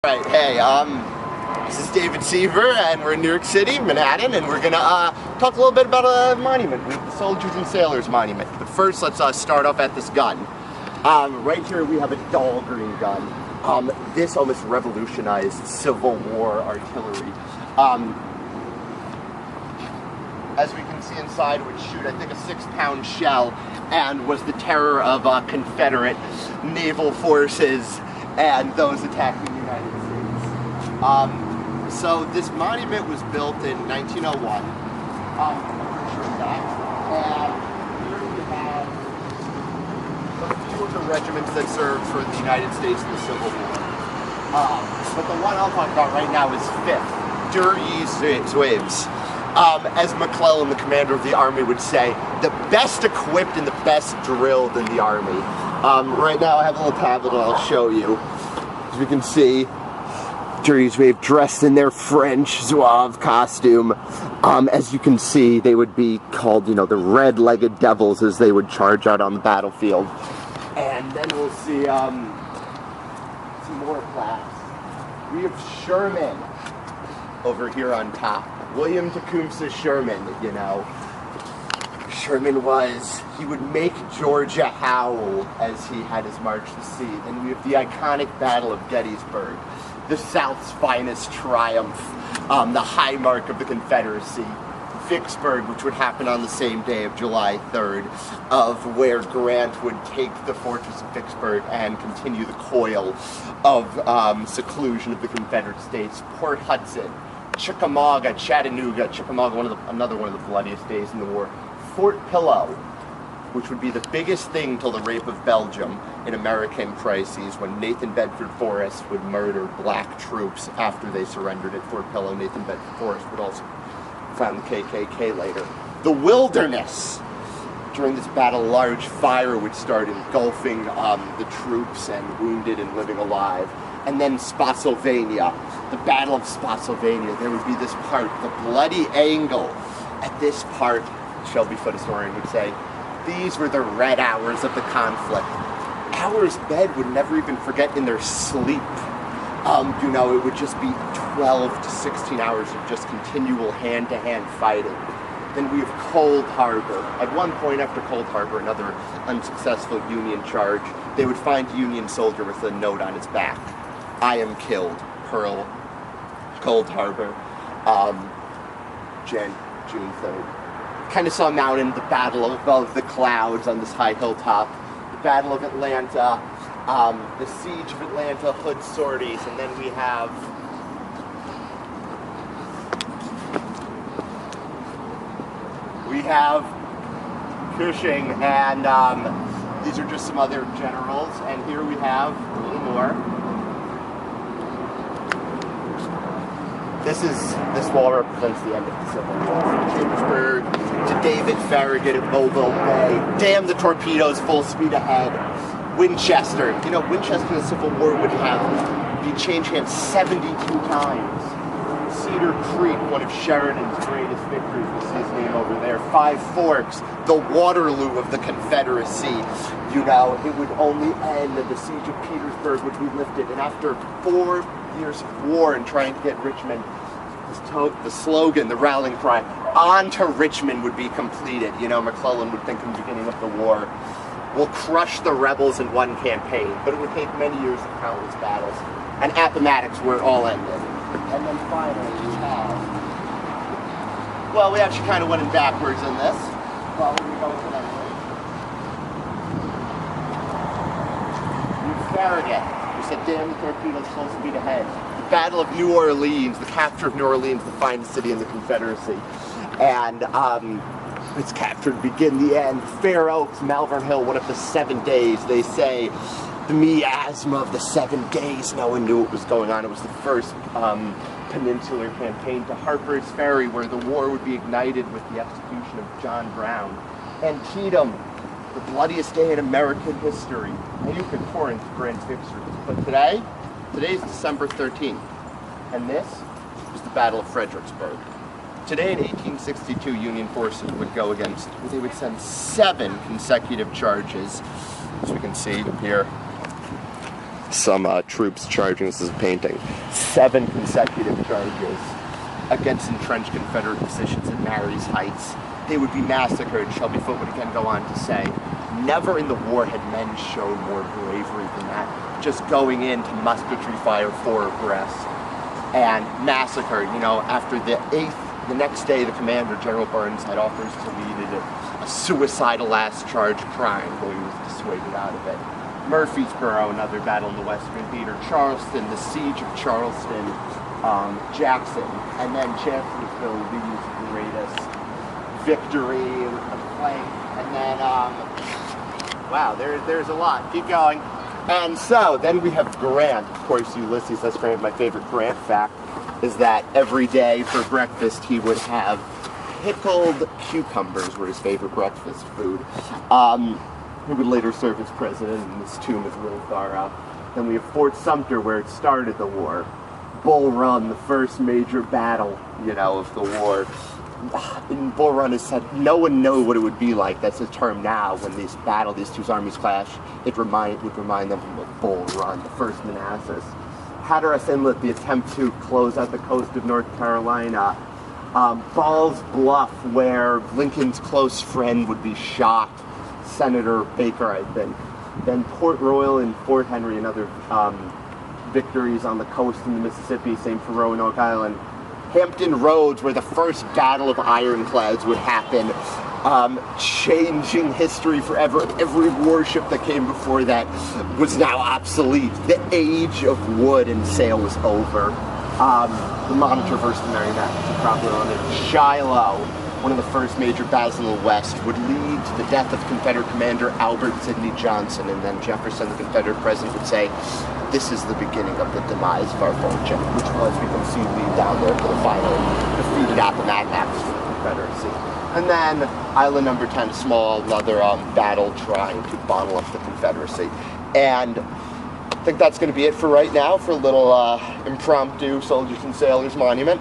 Right, hey, this is David Seaver, and we're in New York City, Manhattan, and we're gonna talk a little bit about a monument, the Soldiers and Sailors Monument. But first, let's start off at this gun. Right here we have a Dahlgren gun. This almost revolutionized Civil War artillery. As we can see inside, would shoot, I think, a 6-pound shell, and was the terror of Confederate naval forces and those attacking the United States. So this monument was built in 1901. I'm pretty sure of that. And here we have a few of the regiments that served for the United States in the Civil War. But the one I'll talk about right now is 5th, Der Zouaves. As McClellan, the commander of the army, would say, the best equipped and the best drilled in the army. Right now I have a little tablet I'll show you. As we can see, Der Zouaves dressed in their French Zouave costume. As you can see, they would be called, the red-legged devils as they would charge out on the battlefield. And then we'll see some more plaques. We have Sherman over here on top. William Tecumseh Sherman, Sherman he would make Georgia howl as he had his march to sea. Then we have the iconic Battle of Gettysburg, the South's finest triumph, the high mark of the Confederacy. Vicksburg, which would happen on the same day of July 3rd, of where Grant would take the fortress of Vicksburg and continue the coil of seclusion of the Confederate States. Port Hudson, Chickamauga, Chattanooga, another one of the bloodiest days in the war. Fort Pillow, which would be the biggest thing till the rape of Belgium in American crises, when Nathan Bedford Forrest would murder black troops after they surrendered at Fort Pillow. Nathan Bedford Forrest would also found the KKK later. The Wilderness. During this battle, a large fire would start engulfing the troops and wounded and living alive. And then Spotsylvania, the Battle of Spotsylvania. There would be this part, the Bloody Angle. At this part, Shelby Foote historian would say, these were the red hours of the conflict. Hours men would never even forget in their sleep. It would just be 12 to 16 hours of just continual hand-to-hand fighting. Then we have Cold Harbor. At one point after Cold Harbor, another unsuccessful Union charge, they would find a Union soldier with a note on his back. I am killed. Pearl, Cold Harbor, June 3rd. Kennesaw Mountain, the battle above the clouds on this high hilltop. The Battle of Atlanta, the Siege of Atlanta, Hood's sorties, and then we have Cushing, and these are just some other generals, and here we have a little more. This wall represents the end of the Civil War. From Chambersburg to David Farragut at Mobile Bay. Damn the torpedoes, full speed ahead. Winchester. Winchester in the Civil War would be changed hands 72 times. Cedar Creek, one of Sheridan's greatest victories, we'll see his name over there. Five Forks, the Waterloo of the Confederacy. It would only end, and the Siege of Petersburg would be lifted. And after 4 years of war and trying to get Richmond, the slogan, the rallying cry, on to Richmond would be completed. McClellan would think in the beginning of the war, we'll crush the rebels in one campaign, but it would take many years of countless battles. And Appomattox, where it all ended. And then finally we actually kind of went in backwards in this. Well, we go with it anyway. Farragut. We said, damn the torpedoes, full speed ahead. The Battle of New Orleans, the capture of New Orleans, the finest city in the Confederacy. And its capture to begin the end. Fair Oaks, Malvern Hill, one of the 7 days, they say, the miasma of the 7 days. No one knew what was going on. It was the first peninsular campaign to Harper's Ferry, where the war would be ignited with the execution of John Brown. Antietam, the bloodiest day in American history. And you could pour into Grant's victory. But today's December 13th, and this was the Battle of Fredericksburg. Today in 1862, Union forces would go against, they would send 7 consecutive charges, as we can see here. some troops charging. This is a painting. 7 consecutive charges against entrenched Confederate positions at Marye's Heights. They would be massacred. Shelby Foote would again go on to say, never in the war had men shown more bravery than that. Just going into musketry fire 4 abreast and massacred. You know, after the 8th, the next day, the commander, General Burnside, offers to lead a suicidal last charge, crying, though he was dissuaded out of it. Murfreesboro, another battle in the Western Theater. Charleston, the siege of Charleston. Jackson, and then Chancellorsville, the greatest victory with the flank, and then, wow, there's a lot. Keep going. And so, then we have Grant. Of course, Ulysses S. Grant, my favorite Grant fact, is that every day for breakfast he would have pickled cucumbers, were his favorite breakfast food. He would later serve as president, and his tomb is a little far up. Then we have Fort Sumter, where it started the war. Bull Run, the first major battle, you know, of the war. In Bull Run is said, no one knew what it would be like. That's a term now. When these two armies clash, it would remind them of Bull Run, the first Manassas. Hatteras Inlet, the attempt to close out the coast of North Carolina. Ball's Bluff, where Lincoln's close friend would be shot, Senator Baker, I think. Then Port Royal and Fort Henry, another victories on the coast in the Mississippi, same for Roanoke Island. Hampton Roads, where the first battle of ironclads would happen, changing history forever. Every warship that came before that was now obsolete. The age of wood and sail was over. The Monitor versus the Merrimac is probably on it. Shiloh, one of the first major battles in the West, would lead to the death of Confederate commander Albert Sidney Johnson, and then Jefferson, the Confederate president, would say, this is the beginning of the demise of our fortune, which was, we can see, lead down there for the final defeated Appomattox for the Confederacy. And then Island Number 10, Small, another battle trying to bottle up the Confederacy. And I think that's going to be it for right now for a little impromptu Soldiers and Sailors Monument.